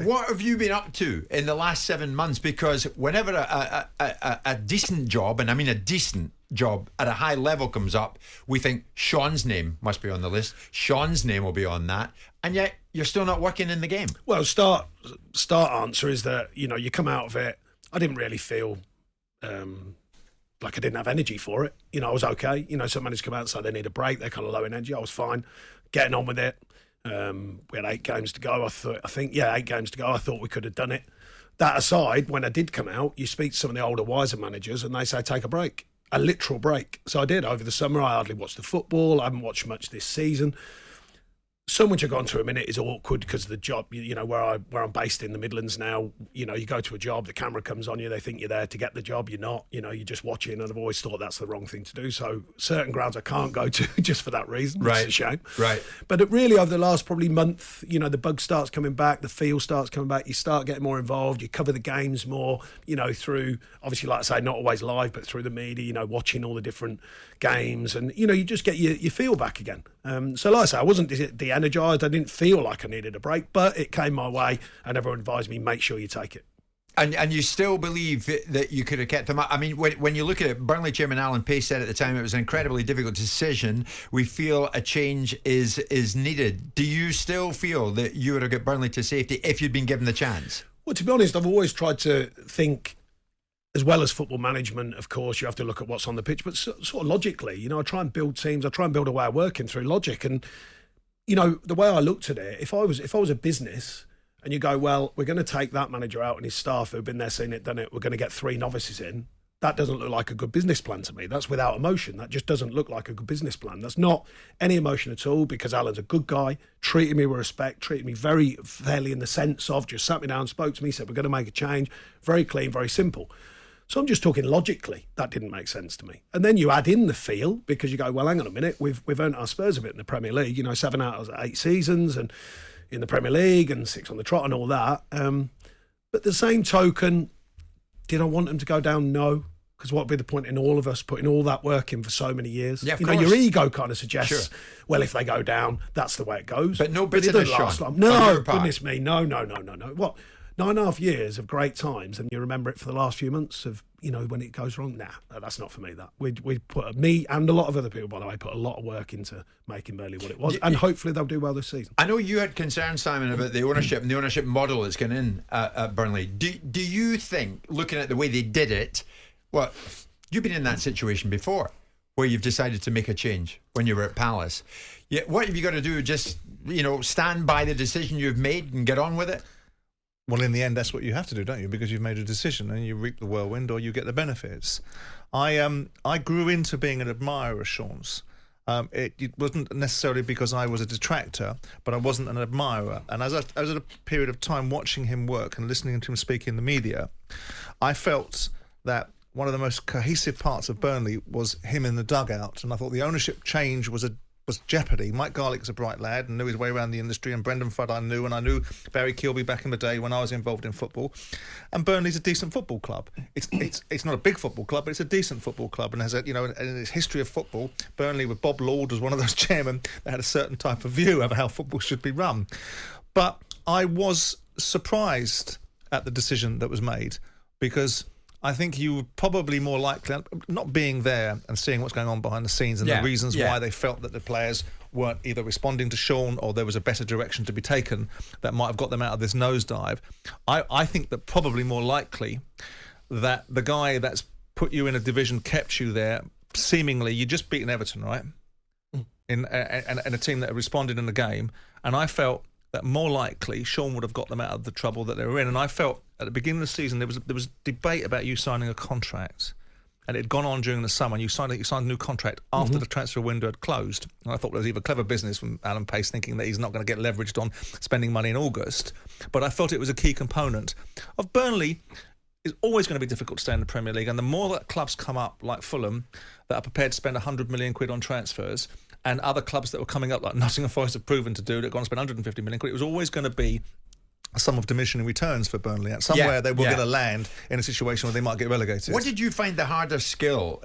What have you been up to in the last 7 months? Because whenever a decent job, and I mean a decent job at a high level comes up, we think Sean's name must be on the list. Sean's name will be on that. And yet you're still not working in the game. Well, start answer is that, you come out of it. I didn't really feel like I didn't have energy for it. I was okay. Some managers come out and say they need a break. They're kind of low in energy. I was fine, getting on with it. We had 8 games to go. 8 games to go. I thought we could have done it. That aside, when I did come out, you speak to some of the older, wiser managers and they say take a break, a literal break. So I did over the summer. I hardly watched the football. I haven't watched much this season. Some which I've gone through a minute is awkward because of the job, where I'm based in the Midlands now, you go to a job, the camera comes on you, they think you're there to get the job, you're not, you're just watching, and I've always thought that's the wrong thing to do. So certain grounds I can't go to just for that reason. Right. It's a shame. Right. But really over the last probably month, the bug starts coming back, the feel starts coming back, you start getting more involved, you cover the games more, through, obviously, like I say, not always live, but through the media, watching all the different games, and, you just get your feel back again. So like I say, I wasn't de-energised, I didn't feel like I needed a break, but it came my way and everyone advised me, make sure you take it. And you still believe that you could have kept them up? I mean, when you look at it, Burnley chairman Alan Pace said at the time it was an incredibly difficult decision. We feel a change is needed. Do you still feel that you would have got Burnley to safety if you'd been given the chance? Well, to be honest, I've always tried to think, as well as football management, of course, you have to look at what's on the pitch, but sort of logically, I try and build teams, I try and build a way of working through logic. And, the way I looked at it, if I was a business and you go, well, we're going to take that manager out and his staff who've been there, seen it, done it, we're going to get 3 novices in, that doesn't look like a good business plan to me. That's without emotion. That just doesn't look like a good business plan. That's not any emotion at all, because Alan's a good guy, treated me with respect, treated me very fairly in the sense of just sat me down, spoke to me, said, we're going to make a change, very clean, very simple. So I'm just talking logically. That didn't make sense to me. And then you add in the feel, because you go, well, hang on a minute, we've earned our spurs a bit in the Premier League, 7 out of 8 seasons and in the Premier League and 6 on the trot and all that. But the same token, did I want them to go down? No. Because what would be the point in all of us putting all that work in for so many years? Yeah, your ego kind of suggests, well, if they go down, that's the way it goes. But no bitterness, Sean. No, goodness me, no. What? 9.5 years of great times, and you remember it for the last few months of, when it goes wrong. Nah, that's not for me. That we put, me and a lot of other people, by the way, put a lot of work into making Burnley what it was, and hopefully they'll do well this season. I know you had concerns, Simon, about the ownership and the ownership model that's gone in at Burnley. Do you think, looking at the way they did it, well, you've been in that situation before, where you've decided to make a change when you were at Palace. Yeah, what have you got to do? Just stand by the decision you've made and get on with it? Well, in the end, that's what you have to do, don't you? Because you've made a decision and you reap the whirlwind or you get the benefits. I grew into being an admirer of Sean's. It wasn't necessarily because I was a detractor, but I wasn't an admirer. And as I was at a period of time watching him work and listening to him speak in the media, I felt that one of the most cohesive parts of Burnley was him in the dugout. And I thought the ownership change was jeopardy. Mike Garlick's a bright lad and knew his way around the industry, and Brendan Flood I knew, and I knew Barry Kilby back in the day when I was involved in football. And Burnley's a decent football club. It's not a big football club, but it's a decent football club, and has in its history of football, Burnley with Bob Lord was one of those chairmen that had a certain type of view of how football should be run. But I was surprised at the decision that was made, because I think you would probably more likely, not being there and seeing what's going on behind the scenes and the reasons why they felt that the players weren't either responding to Sean or there was a better direction to be taken that might have got them out of this nosedive. I think that probably more likely that the guy that's put you in a division kept you there. Seemingly, you just beaten Everton, right? In a team that responded in the game. And I felt that more likely Sean would have got them out of the trouble that they were in. And I felt at the beginning of the season there was debate about you signing a contract, and it had gone on during the summer, and you signed a new contract after the transfer window had closed. And I thought it was either clever business from Alan Pace, thinking that he's not going to get leveraged on spending money in August, but I felt it was a key component of Burnley. It's always going to be difficult to stay in the Premier League, and the more that clubs come up like Fulham that are prepared to spend 100 million quid on transfers, and other clubs that were coming up like Nottingham Forest have proven to do, that are going to spend 150 million quid, it was always going to be a sum of diminishing returns for Burnley. At somewhere they were going to land in a situation where they might get relegated. What did you find the harder skill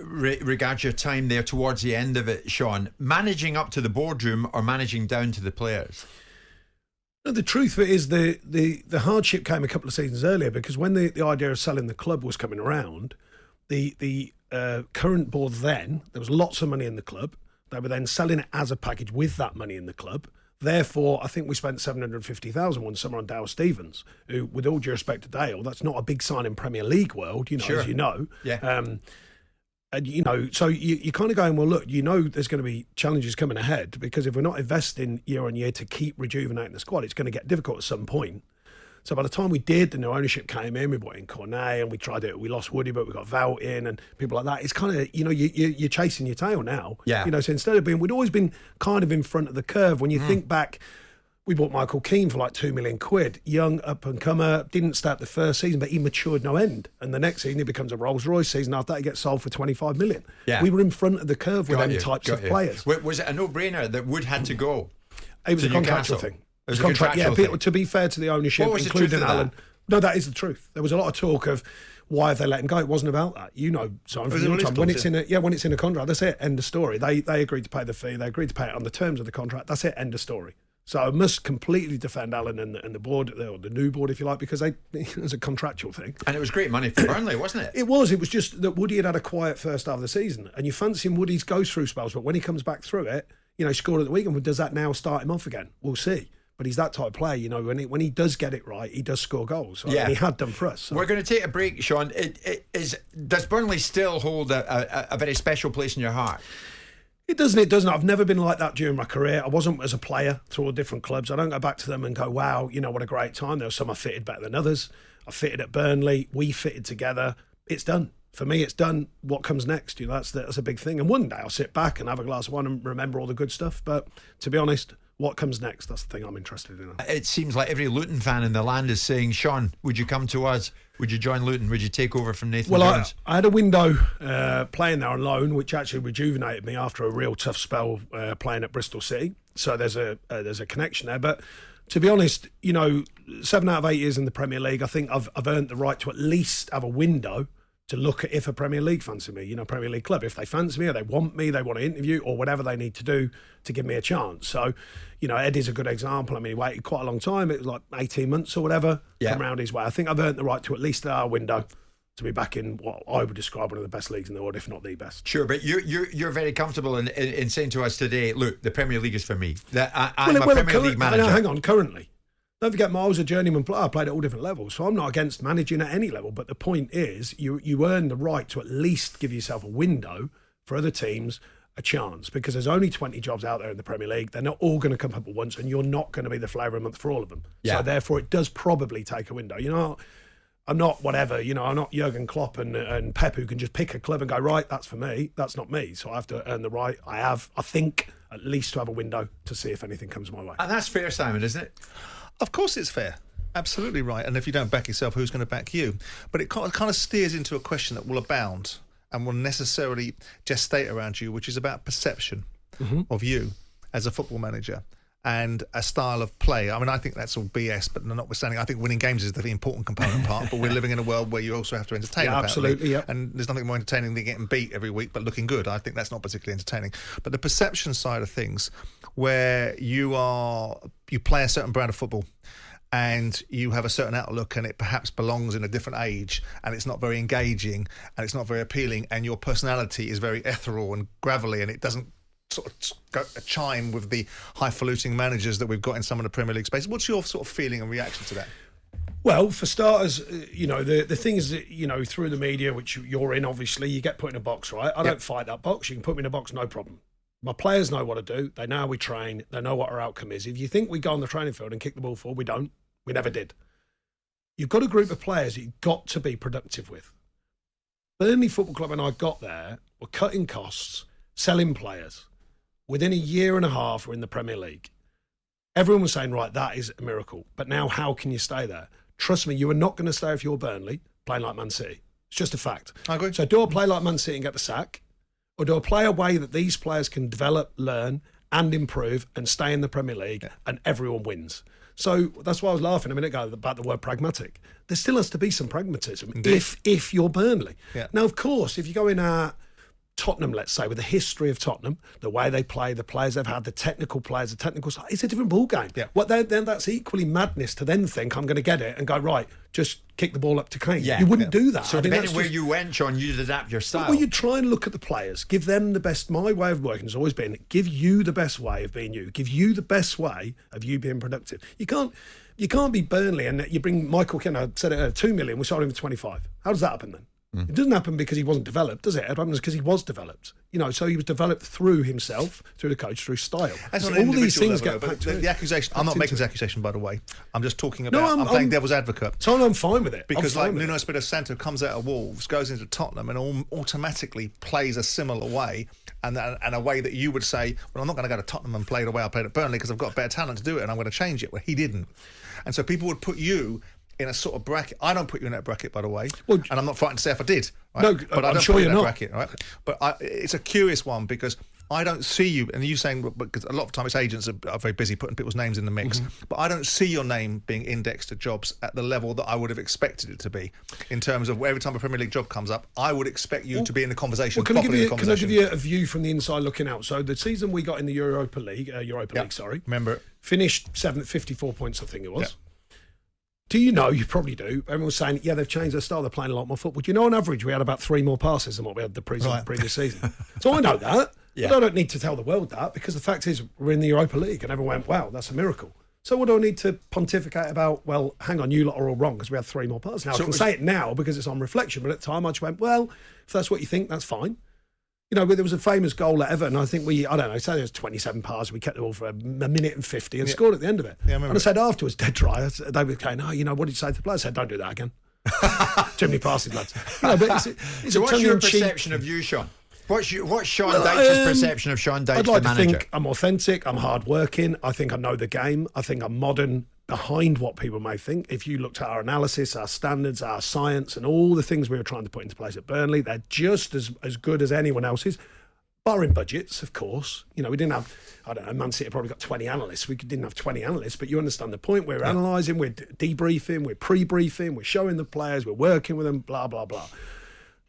regards your time there towards the end of it, Sean? Managing up to the boardroom or managing down to the players? No, the truth of it is the hardship came a couple of seasons earlier, because when the idea of selling the club was coming around, the current board then, there was lots of money in the club. They were then selling it as a package with that money in the club. Therefore, I think we spent 750,000 one summer on Dale Stephens, who, with all due respect to Dale, that's not a big sign in Premier League world, Sure. as you know. Yeah. And, so you're kind of going, well, look, there's going to be challenges coming ahead, because if we're not investing year on year to keep rejuvenating the squad, it's going to get difficult at some point. So by the time we did, the new ownership came in, we brought in Cornet, and we tried it. We lost Woody, but we got Vout in and people like that. It's kind of, you're chasing your tail now. Yeah. So instead of we'd always been kind of in front of the curve. When you think back, we bought Michael Keane for like £2 million, young up and comer, didn't start the first season, but he matured no end. And the next season he becomes a Rolls Royce. Season after that he gets sold for 25 million. Yeah. We were in front of the curve with them types of players. Was it a no-brainer that Wood had to go? It was to a contractual Newcastle? thing. It was a contractual thing. To be fair to the ownership, What was the truth including of that? Alan. No, that is the truth. There was a lot of talk of why have they let him go. It wasn't about that. So when it's in a contract, that's it. End of story. They agreed to pay the fee. They agreed to pay it on the terms of the contract. That's it. End of story. So I must completely defend Alan and the board, or the new board, if you like, because it's a contractual thing. And it was great money for Burnley, wasn't it? It was. It was just that Woody had a quiet first half of the season, and you fancy him. Woody goes through spells, but when he comes back through it, scored at the weekend. Does that now start him off again? We'll see. But he's that type of player, when he does get it right, he does score goals. So, and he had done for us. So. We're going to take a break, Sean. Does Burnley still hold a very special place in your heart? It doesn't. I've never been like that during my career. I wasn't as a player through all different clubs. I don't go back to them and go, wow, what a great time. There were some I fitted better than others. I fitted at Burnley. We fitted together. It's done. For me, it's done. What comes next? That's a big thing. And one day I'll sit back and have a glass of wine and remember all the good stuff. But to be honest, what comes next? That's the thing I'm interested in. It seems like every Luton fan in the land is saying, Sean, would you come to us? Would you join Luton? Would you take over from Nathan Jones? I had a window playing there on loan, which actually rejuvenated me after a real tough spell playing at Bristol City. So there's a connection there. But to be honest, 7 out of 8 years in the Premier League, I think I've earned the right to at least have a window to look at if a Premier League fancy me, Premier League club, if they fancy me or they want to interview or whatever they need to do to give me a chance. So, Eddie's a good example. I mean, he waited quite a long time. It was like 18 months or whatever, come round his way. I think I've earned the right to at least a window to be back in what I would describe one of the best leagues in the world, if not the best. Sure, but you're very comfortable in saying to us today, look, the Premier League is for me. I'm a Premier League manager. Hang on, currently. Don't forget, I was a journeyman player. I played at all different levels, so I'm not against managing at any level. But the point is, you earn the right to at least give yourself a window for other teams a chance, because there's only 20 jobs out there in the Premier League. They're not all going to come up at once, and you're not going to be the flavour of the month for all of them. Yeah. So therefore, it does probably take a window. I'm not whatever. I'm not Jurgen Klopp and Pep, who can just pick a club and go, right, that's for me. That's not me. So I have to earn the right. I think, at least to have a window to see if anything comes my way. And that's fair, Simon, isn't it? Of course it's fair. Absolutely right. And if you don't back yourself, who's going to back you? But it kind of steers into a question that will abound and will necessarily gestate around you, which is about perception of you as a football manager and a style of play. I mean, I think that's all BS, but notwithstanding, I think winning games is the important component part, but we're living in a world where you also have to entertain. Yeah, absolutely, yeah. And there's nothing more entertaining than getting beat every week, but looking good. I think that's not particularly entertaining. But the perception side of things, where you play a certain brand of football and you have a certain outlook and it perhaps belongs in a different age and it's not very engaging and it's not very appealing and your personality is very ethereal and gravelly and it doesn't sort of go a chime with the highfalutin managers that we've got in some of the Premier League space. What's your sort of feeling and reaction to that? Well, for starters, the thing is that, through the media, which you're in, obviously, you get put in a box, right? I don't fight that box. You can put me in a box, no problem. My players know what to do. They know how we train. They know what our outcome is. If you think we go on the training field and kick the ball forward, we don't. We never did. You've got a group of players that you've got to be productive with. Burnley Football Club and I got there, were cutting costs, selling players. Within a year and a half, we're in the Premier League. Everyone was saying, right, that is a miracle. But now how can you stay there? Trust me, you are not going to stay if you're Burnley playing like Man City. It's just a fact. I agree. So do I play like Man City and get the sack? Or do I play a way that these players can develop, learn and improve and stay in the Premier League and everyone wins? So that's why I was laughing a minute ago about the word pragmatic. There still has to be some pragmatism if you're Burnley. Yeah. Now, of course, if you go in Tottenham, let's say, with the history of Tottenham, the way they play, the players they've had, the technical players, the technical stuff, it's a different ball game. Yeah. Then that's equally madness to then think I'm going to get it and go, right, just kick the ball up to Kane. Yeah. You wouldn't do that. So depending where you went, Sean, you'd adapt your style. Well, you try and look at the players, give them the best. My way of working has always been give you the best way of being you, give you the best way of you being productive. You can't be Burnley and you bring Michael Keane. I said it at 2 million, we sold him for 25. How does that happen then? It doesn't happen because he wasn't developed, does it? It happens because he was developed. So he was developed through himself, through the coach, through style. That's so on an all these individual things level, get packed but in. the accusation. I'm not making this accusation, by the way. I'm just talking about. No, I'm playing devil's advocate. So I'm fine with it. Because like Nuno Espirito Santo comes out of Wolves, goes into Tottenham, and automatically plays a similar way, and a way that you would say, well, I'm not going to go to Tottenham and play the way I played at Burnley because I've got better talent to do it, and I'm going to change it. Well, he didn't, and so people would put you in a sort of bracket. I don't put you in that bracket, by the way, and I'm not frightened to say if I did. Right? No, but I'm don't sure put you you're in that not. bracket, right? But it's a curious one because I don't see you, and you saying because a lot of times agents are very busy putting people's names in the mix, but I don't see your name being indexed to jobs at the level that I would have expected it to be. In terms of every time a Premier League job comes up, I would expect you to be in the conversation. Well, can I give you a view from the inside looking out? So the season we got in the Europa League, remember it. Finished 7th, 54 points, I think it was. Yeah. Do you know, you probably do, everyone was saying, yeah, they've changed their style, they're playing a lot more football. Do you know on average we had about 3 more passes than what we had the previous season? So I know that, but I don't need to tell the world that because the fact is we're in the Europa League and everyone went, wow, that's a miracle. So what do I need to pontificate about? Well, hang on, you lot are all wrong because we had 3 more passes. Now, I can say it now because it's on reflection, but at the time I just went, well, if that's what you think, that's fine. There was a famous goal at Everton. I think say there was 27 passes. We kept it all for a minute and 50 and scored at the end of it. Yeah, and I said afterwards, dead dry, they were going, what did you say to the players? I said, don't do that again. Too many passes, lads. But it's so what's your perception of you, Sean? What's Sean Dyche's perception of Sean Dyche, I'd like the to manager? think I'm authentic, I'm hard-working, I think I know the game, I think I'm modern behind what people may think. If you looked at our analysis, our standards, our science, and all the things we were trying to put into place at Burnley, they're just as good as anyone else's. Barring budgets, of course. We didn't have, Man City probably got 20 analysts. We didn't have 20 analysts, but you understand the point. We're analysing, we're debriefing, we're pre-briefing, we're showing the players, we're working with them, blah, blah, blah.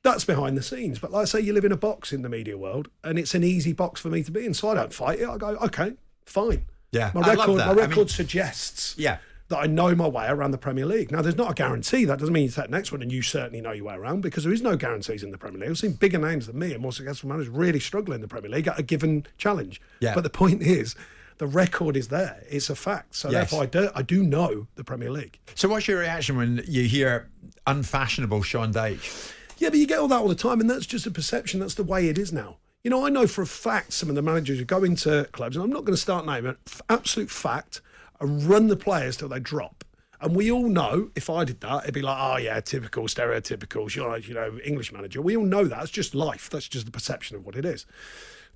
That's behind the scenes. But like I say, you live in a box in the media world, and it's an easy box for me to be in. So I don't fight it. I go, okay, fine. Yeah, My record suggests that I know my way around the Premier League. Now, there's not a guarantee. That doesn't mean you take the next one and you certainly know your way around because there is no guarantees in the Premier League. I've seen bigger names than me and more successful managers really struggle in the Premier League at a given challenge. Yeah. But the point is, the record is there. It's a fact. So therefore, I do know the Premier League. So what's your reaction when you hear unfashionable Sean Dyche? Yeah, but you get all that all the time, and that's just a perception. That's the way it is now. I know for a fact some of the managers who go into clubs, and I'm not going to start naming it, absolute fact, and run the players till they drop. And we all know, if I did that, it'd be like, oh yeah, typical, stereotypical, English manager. We all know that. It's just life. That's just the perception of what it is.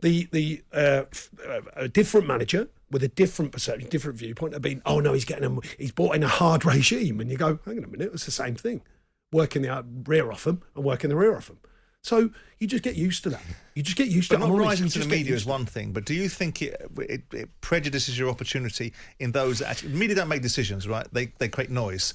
A different manager with a different perception, different viewpoint have been, oh no, he's brought in a hard regime. And you go, hang on a minute, it's the same thing. Working the rear off them and working the rear off them. So you just get used to that. You just get used to it. Not rising to the media is one thing, but do you think it prejudices your opportunity in those that actually... Media don't make decisions, right? They create noise.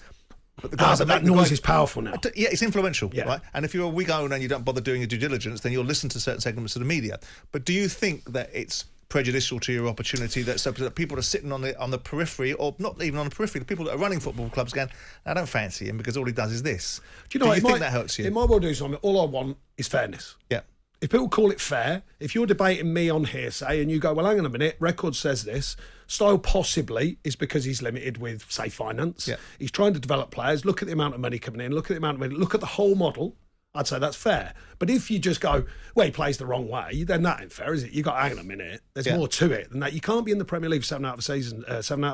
But the guys that noise is powerful now. Yeah, it's influential, right? And if you're a wig owner and you don't bother doing your due diligence, then you'll listen to certain segments of the media. But do you think that it's prejudicial to your opportunity that people are sitting on the periphery, or not even on the periphery, the people that are running football clubs going, I don't fancy him because all he does is this. Do you think that hurts you? It might well do something. All I want is fairness. Yeah. If people call it fair, if you're debating me on hearsay and you go, well, hang on a minute, record says this, style possibly is because he's limited with, say, finance. Yeah. He's trying to develop players. Look at the amount of money coming in. Look at the amount of money. Look at the whole model. I'd say that's fair. But if you just go, well, he plays the wrong way, then that ain't fair, is it? You got, hang on a minute, there's more to it than that. You can't be in the Premier League for 7 out of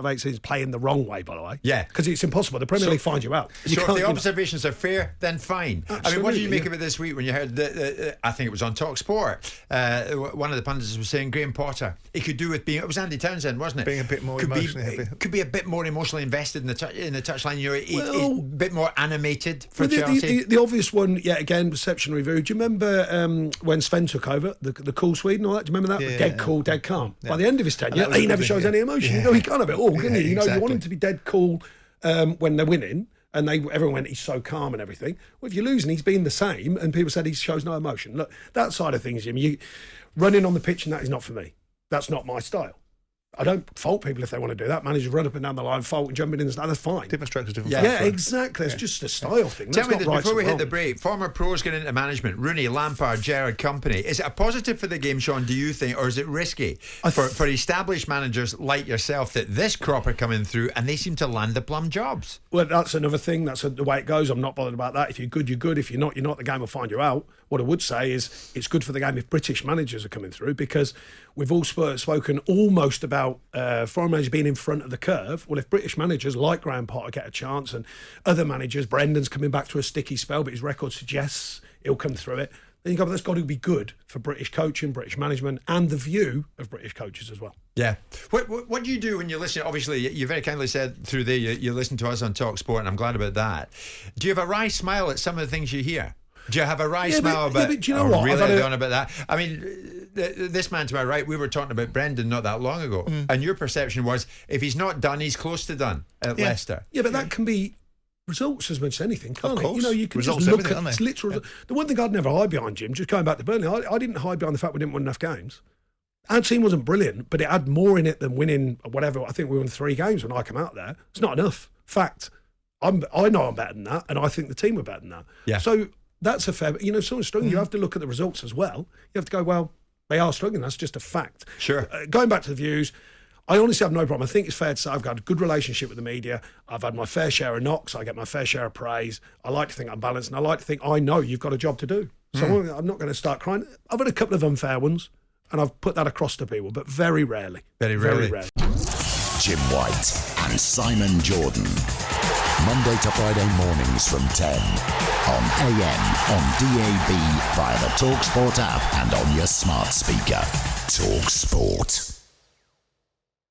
8 seasons playing the wrong way, by the way. Yeah. Because it's impossible. The Premier League finds you out. So if the observations are fair, then fine. Absolutely, I mean, what did you make of it this week when you heard, I think it was on talkSPORT, one of the pundits was saying Graham Potter, he could do with being, it was Andy Townsend, wasn't it? Being a bit more emotionally heavy. Could be a bit more emotionally invested in the touchline, a bit more animated for Chelsea. The obvious one, yet again, perception review. Do you remember when Sven took over, the cool Swede and all that? Do you remember that? Yeah, dead cool, dead calm. Yeah. By the end of his tenure, he never shows any emotion. Yeah. He can't have it all, can he? Exactly. You want him to be dead cool when they're winning, And everyone went, he's so calm and everything. Well, if you're losing, he's been the same, and people said he shows no emotion. Look, that side of things, Jim, running on the pitch and that is not for me. That's not my style. I don't fault people if they want to do that. Managers run up and down the line, fault and jumping in and that's fine. Different strokes, different Yeah, folks, right? exactly. It's just a style thing. Tell That's me not this right before we or hit the wrong. break. Former pros getting into management. Rooney, Lampard, Gerrard, company. Is it a positive for the game, Sean, do you think, or is it risky for established managers like yourself that this crop are coming through and they seem to land the plum jobs? Well, that's another thing. That's the way it goes. I'm not bothered about that. If you're good, you're good. If you're not, you're not. The game will find you out. What I would say is it's good for the game if British managers are coming through, because we've all spoken almost about foreign managers being in front of the curve. Well, if British managers like Graham Potter get a chance, and other managers, Brendan's coming back to a sticky spell, but his record suggests he'll come through it, then you go, but that's got to be good for British coaching, British management, and the view of British coaches as well. Yeah. What do you do when you listen? Obviously, you very kindly said through there you listen to us on talkSPORT, and I'm glad about that. Do you have a wry smile at some of the things you hear? Do you have a wry smile about? But do you know what? Really on about that. I mean, this man to my right, we were talking about Brendan not that long ago, and your perception was if he's not done, he's close to done at Leicester. Yeah, but that can be results as much as anything, can't Of it? course. You know, you can Results just look everything, at aren't they? literal. The one thing I'd never hide behind, Jim, just going back to Burnley, I didn't hide behind the fact we didn't win enough games. Our team wasn't brilliant, but it had more in it than winning whatever. I think we won 3 games when I came out there. It's not enough. Fact. I know I'm better than that, and I think the team were better than that. Yeah. So that's a fair. You know, someone's struggling. You have to look at the results as well. You have to go, well, they are struggling. That's just a fact. Sure. Going back to the views, I honestly have no problem. I think it's fair to say I've got a good relationship with the media. I've had my fair share of knocks. I get my fair share of praise. I like to think I'm balanced, and I like to think I know you've got a job to do. So I'm not going to start crying. I've had a couple of unfair ones, and I've put that across to people, but very rarely. Very rarely. Very rarely. Jim White and Simon Jordan. Monday to Friday mornings from 10 on AM, on DAB, via the talkSPORT app and on your smart speaker. talkSPORT.